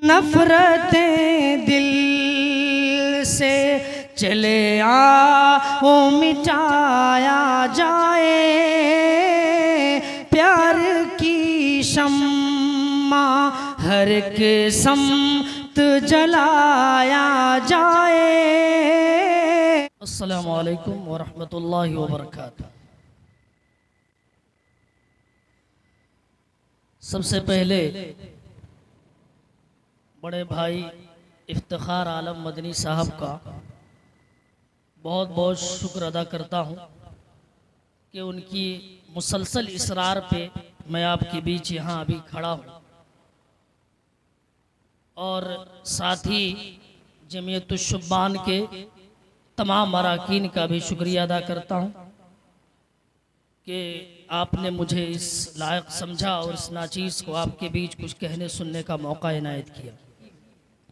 नफरतें दिल से चले आओ मिटाया जाए, प्यार की शम्मा हर एक समत जलाया जाए। अस्सलामु अलैकुम व रहमतुल्लाहि व बरकातुहू। सबसे पहले बड़े भाई इफ्तिखार आलम मदनी साहब का बहुत बहुत शुक्र अदा करता हूँ कि उनकी मुसलसल इसरार पे मैं आपके बीच यहाँ अभी खड़ा हूँ, और साथ ही जमीयतुश्शुब्बान के तमाम अराकीन का भी शुक्रिया अदा करता हूँ कि आपने मुझे इस लायक समझा और इस नाचीज़ को आपके बीच कुछ कहने सुनने का मौका इनायत किया।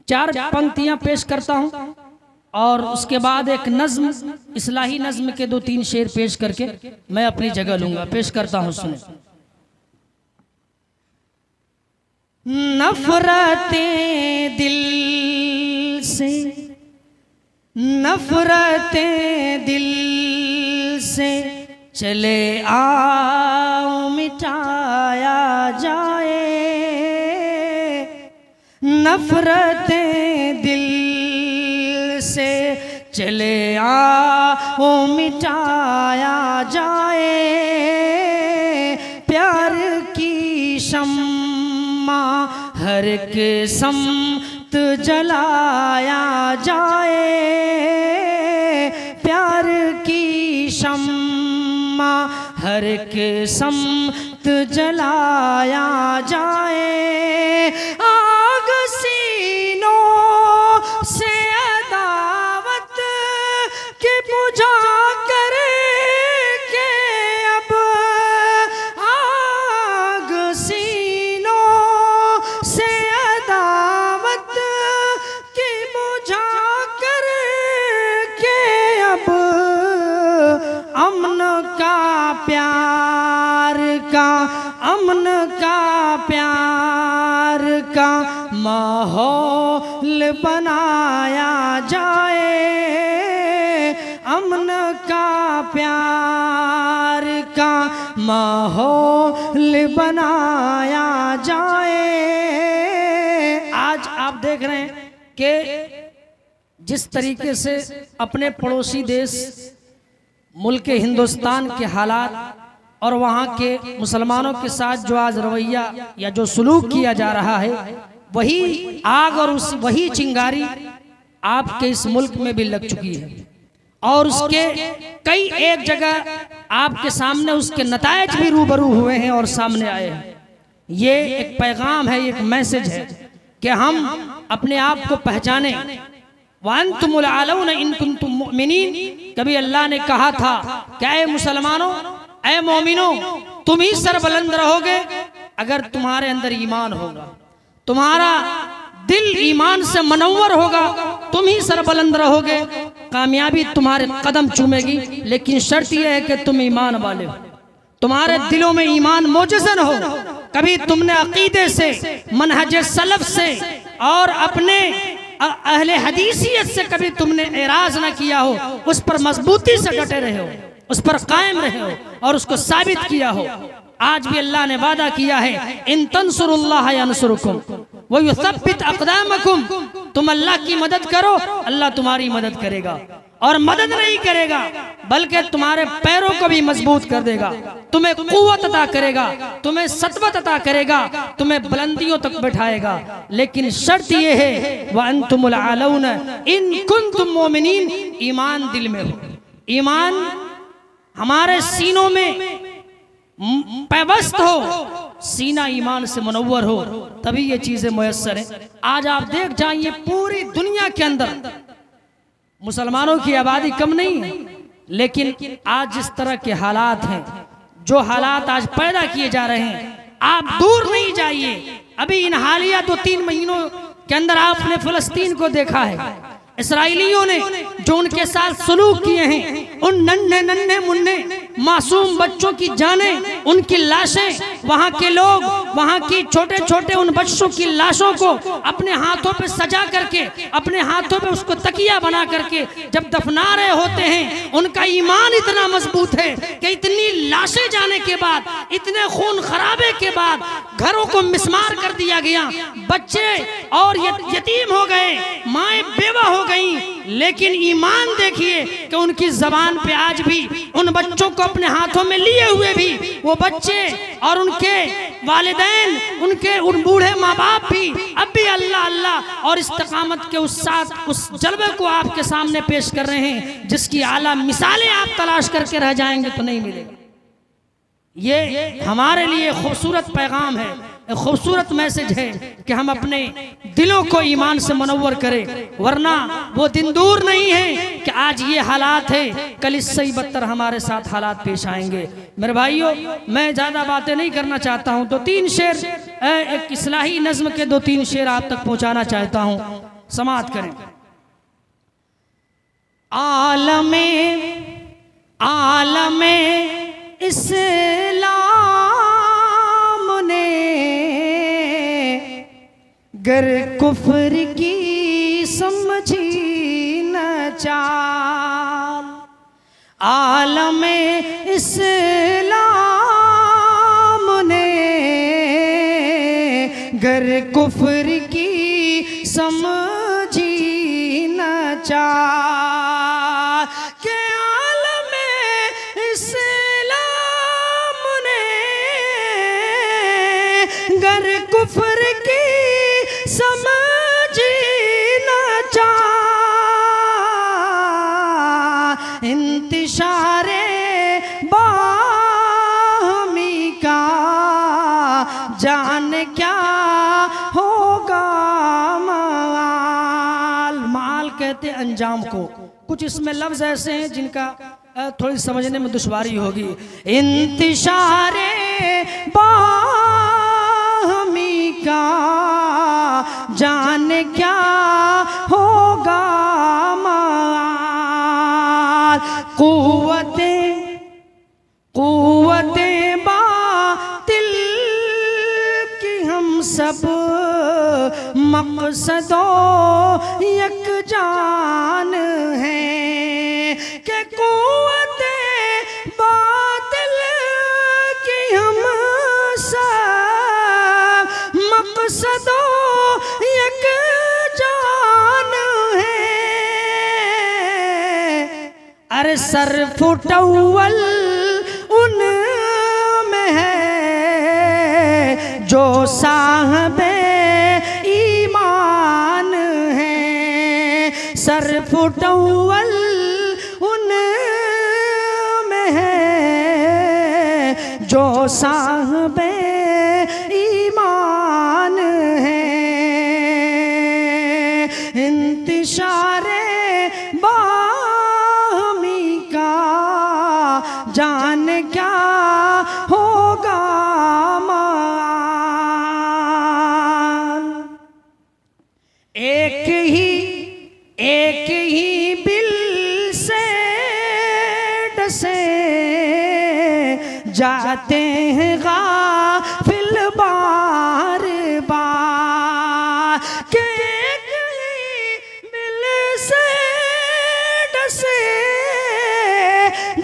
चार पंक्तियां पेश करता हूं और उसके बाद एक नज्म, इस्लाही नज्म के 2-3 शेर पेश करके मैं अपनी जगह लूंगा। पेश करता हूं, सुने। नफरतें दिल से, नफरतें दिल से चले आओ मिटाया जाए, नफरतें दिल से चले आओ मिटाया जाए, प्यार की शम्मा हर एक समत जलाया जाए, प्यार की शम्मा हर एक समत जलाया जाए। आग सीनों से अदावत की बुझा करे के अब, आग सीनों से अदावत की बुझा करे के अब, अमन का प्यार का, अमन का प्यार का माहौल बनाया जाए, अमन का प्यार का माहौल बनाया जाए। आज आप देख रहे हैं कि जिस तरीके से अपने पड़ोसी देश मुल्क हिंदुस्तान के हालात और वहाँ के मुसलमानों के साथ जो आज रवैया या जो सलूक किया जा रहा है, वही आग और वही चिंगारी आपके इस मुल्क में भी लग चुकी है, और उसके कई एक जगह आपके सामने उसके नतायज भी रूबरू हुए हैं और सामने आए हैं। ये एक पैगाम है, एक मैसेज है कि हम अपने आप को पहचाने। वअंतुमुल आलौन इन कुंतुम मुमिनीन, कभी अल्लाह ने कहा था क्या ए मुसलमानों, ए मोमिनों, तुम ही सरबुलंद रहोगे अगर तुम्हारे अंदर ईमान होगा, तुम्हारा दिल ईमान से मनव्वर होगा, तुम ही सरबुलंद रहोगे, कामयाबी तुम्हारे कदम चूमेगी। लेकिन शर्त यह है कि तुम ईमान वाले हो, तुम्हारे दिलों में ईमान मोजज़न हो, कभी तुमने अकीदे से, मनहज सलफ से और अपने अहले हदीसियत से कभी तुमने एराज ना किया हो, उस पर मजबूती से डटे रहे हो, उस पर कायम रहे हो और उसको साबित किया हो। आज भी अल्लाह ने वादा किया है, इन तंसुरुल्लाह यंसुरुकुम व युसब्बित अक़दामकुम, तुम अल्लाह की मदद करो, अल्लाह तुम्हारी मदद करेगा, और मदद नहीं करेगा बल्कि तुम्हारे पैरों को भी मजबूत कर देगा, तुम्हें कुव्वत अता करेगा, तुम्हें सतवत अता करेगा, तुम्हें बुलंदियों तक बैठाएगा। लेकिन शर्त यह है वअंतुमुल आलौन इन कुंतुम मोमिनीन, ईमान दिल में हो, ईमान हमारे सीनों में पैवस्त हो, सीना ईमान से मुनव्वर हो, तभी ये चीजें मुयस्सर हैं। आज आप देख जाइए पूरी दुनिया के अंदर मुसलमानों की आबादी कम नहीं है, लेकिन आज जिस तरह के हालात हैं, जो हालात आज पैदा किए जा रहे हैं, आप दूर नहीं जाइए, अभी इन हालिया 2-3 महीनों के अंदर आपने फिलिस्तीन को देखा है, इसराइलियों ने जो उनके साथ सलूक किए हैं, उन नन्हे नन्हे मुन्ने मासूम बच्चों की जानें, उनकी लाशें, वहाँ के लोग वहाँ की छोटे छोटे उन बच्चों की लाशों को अपने हाथों पे सजा करके, अपने हाथों पे उसको तकिया बना करके जब दफना रहे होते हैं, उनका ईमान इतना मजबूत है कि इतनी लाशें जाने के बाद, इतने खून खराबे के बाद घरों को मिसमार कर दिया गया, बच्चे और यतीम हो गए, माएँ बेवा हो गईं, लेकिन ईमान देखिए कि उनकी जबान पे आज भी उन बच्चों को अपने हाथों में लिए हुए भी वो बच्चे और उनके वालिदैन, उनके उन बूढ़े माँ बाप भी अब भी अल्लाह अल्लाह और इस्तिकामत के उस जलवे को आपके सामने पेश कर रहे हैं, जिसकी आला मिसालें आप तलाश करके रह जाएंगे तो नहीं मिलेगा। ये हमारे लिए खूबसूरत पैगाम है, खूबसूरत मैसेज है कि हम अपने दिलों को ईमान से मुनव्वर करें, वरना वो दिन दूर नहीं है कि आज ये हालात है, कल इससे ही बदतर हमारे साथ हालात पेश आएंगे। मेरे भाइयों, मैं ज़्यादा बातें नहीं करना चाहता हूँ, तो 3 शेर, एक इस्लाही नज़्म के 2-3 शेर आप तक पहुँचाना चाहता हूँ, समाअत करें। आलमे इस्लाम ने गर कुफ्र की समझी न चाल, आलमे इस्लाम ने गर कुफ्र की समझी न चाल, के आलमे इस्लाम ने गर कुफ्र की समझी न चाह, इंतिशारे बाहमी का जान क्या होगा माल कहते अंजाम को। कुछ इसमें लफ्ज ऐसे हैं जिनका थोड़ी समझने में दुश्वारी होगी। इंतिशारे बाहमी का जान क्या होगा माल, कुव्वते बातिल की हम सब मकसदो एक जान है, कि कुव्वते बातिल की हम सब मकसदो एक जान है। अरे सरफुटअव्वल उन में है जो साहबे ईमान है, सरफुटअव्वल उन में है जो साहबे ईमान है, इंतिशारे बाहमी का जान क्या होगा माल, एक ही बिल से डसे जाते हैं गाफिल बार बार, के एक ही बिल से डसे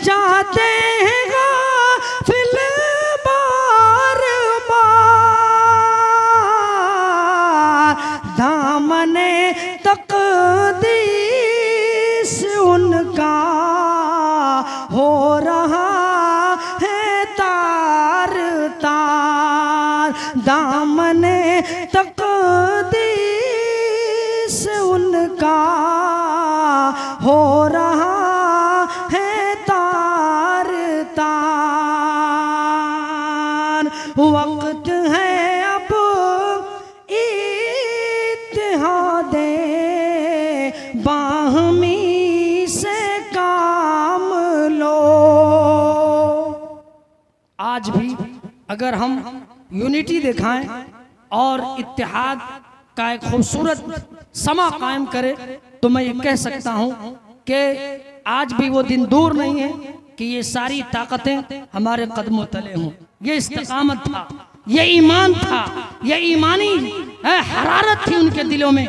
जाते हैं गाफिल बार बार, दामने तक़दीस उनका हो रहा है तार तार, दामने तक़दीस उनका हो रहा है तार तार, वक्त है अब इत्तेहादे बाहमी से काम लो। आज भी अगर हम यूनिटी दिखाएं और इत्तेहाद का एक खूबसूरत समा कायम करें, तो मैं ये कह सकता हूं कि आज भी वो दिन दूर नहीं है कि ये सारी ताकतें हमारे कदमों तले हों। ये इस्तिकामत था, ये ईमान था, ये ईमानी हरारत थी उनके दिलों में।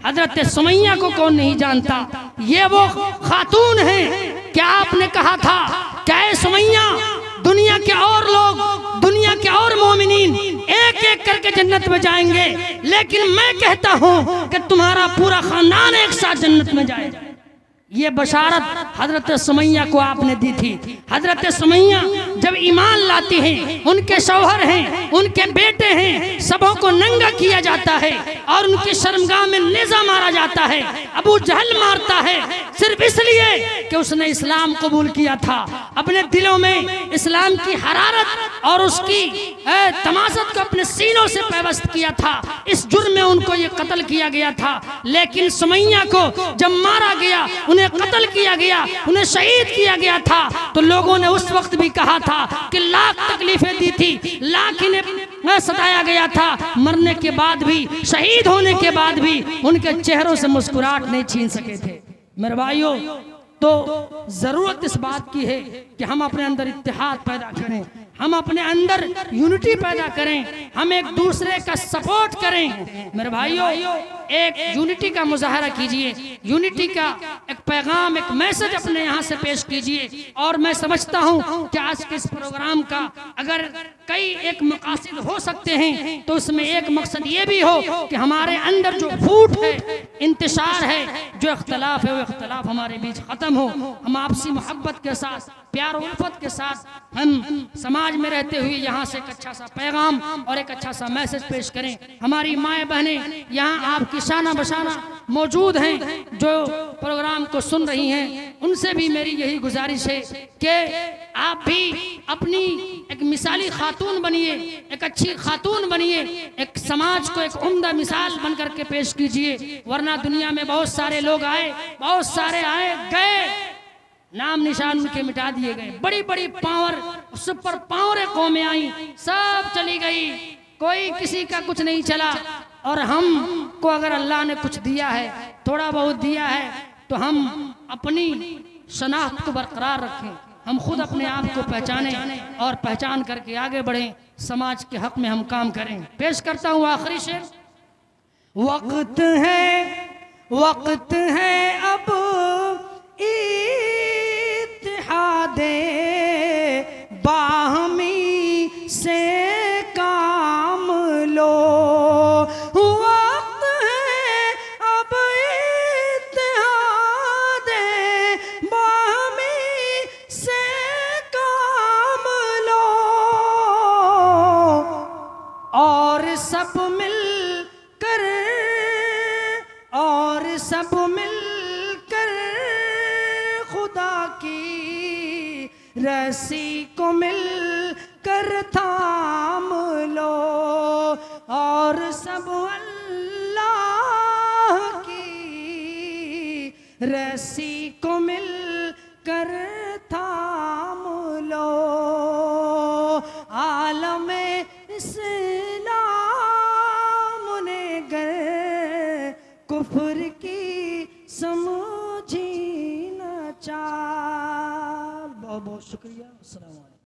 हजरत सुमैया को कौन नहीं जानता, ये वो खातून हैं। क्या आपने कहा था, क्या सुमैया दुनिया के और लोग, दुनिया के और मोमिनीन एक एक करके जन्नत में जाएंगे, लेकिन मैं कहता हूं कि तुम्हारा पूरा खानदान एक साथ जन्नत में जाएगा। ये बशारत हजरत सुमैया को आपने दी थी। हजरत सुमैया जब ईमान लाती हैं, उनके शौहर हैं, उनके बेटे हैं, सबों को नंगा किया जाता है और उनकी शर्मगाह में नेज़ा मारा जाता है। अबू जहल मारता है सिर्फ इसलिए कि उसने इस्लाम कबूल किया था। अपने दिलों में इस्लाम की हरारत और उसकी तमाशत को अपने सीनों से पैवस्त किया था। इस जुर्म में उनको ये कत्ल किया गया था। लेकिन सुमैया को जब मारा गया, उन्हें कत्ल किया गया, उन्हें शहीद किया गया था, तो लोगों ने उस वक्त भी कहा था कि लाख तकलीफें दी थी, लाख इन्हें सताया गया था। मरने के बाद भी, शहीद होने के बाद भी उनके चेहरों से मुस्कुराहट नहीं छीन सके थे। मेरे भाइयों, तो जरूरत इस बात की है कि हम अपने अंदर इत्तेहाद पैदा करें, हम अपने अंदर यूनिटी पैदा करें, हम एक दूसरे का सपोर्ट करें। मेरे भाइयों, एक यूनिटी का मुजाहरा कीजिए, यूनिटी का एक पैगाम, एक मैसेज अपने यहाँ से पेश कीजिए। और मैं समझता हूँ कि आज के इस प्रोग्राम का अगर कई एक मकासद हो सकते हैं, तो उसमें एक मकसद ये भी हो कि हमारे अंदर जो फूट है, इंतशार है, जो इख्तलाफ है, वो इख्तलाफ हमारे बीच खत्म हो। हम आपसी मोहब्बत के साथ, प्यार उल्फत के साथ हम समाज में रहते हुए यहाँ से एक अच्छा सा पैगाम और एक अच्छा सा मैसेज पेश करें। हमारी माएँ बहनें यहाँ आपकी शाना बशाना मौजूद हैं, जो प्रोग्राम को सुन रही हैं, उनसे भी मेरी यही गुजारिश है कि आप भी अपनी एक मिसाली खातून बनिए, एक अच्छी खातून बनिए, एक समाज को एक उम्दा मिसाल बन करके पेश कीजिए। वरना दुनिया में बहुत सारे लोग आए, बहुत सारे आए गए, नाम निशान उनके मिटा दिए गए। बड़ी बड़ी पावर, सुपर पावर कौमें आई, सब चली गई, कोई किसी का कुछ नहीं चला। और हम को अगर अल्लाह ने कुछ दिया है, थोड़ा बहुत दिया है, तो हम अपनी शनाख्त को बरकरार रखें, हम खुद अपने आप को पहचानें और पहचान करके आगे बढ़ें, समाज के हक में हम काम करें। पेश करता हूँ आखिरी शेर। वक्त है अब इत्तेहादे बाहमी से काम लो। वक्त है अब इत्तेहादे बाहमी से काम लो, और सब मिल कर खुदा की रस्सी को मिल कर थाम लो, और सब अल्लाह की रस्सी को मिल कर थाम लो। आलमे इस्लाम ने गर कुफ्र की समझी न चाल। बहुत बहुत शुक्रिया। अस्सलाम वालेकुम।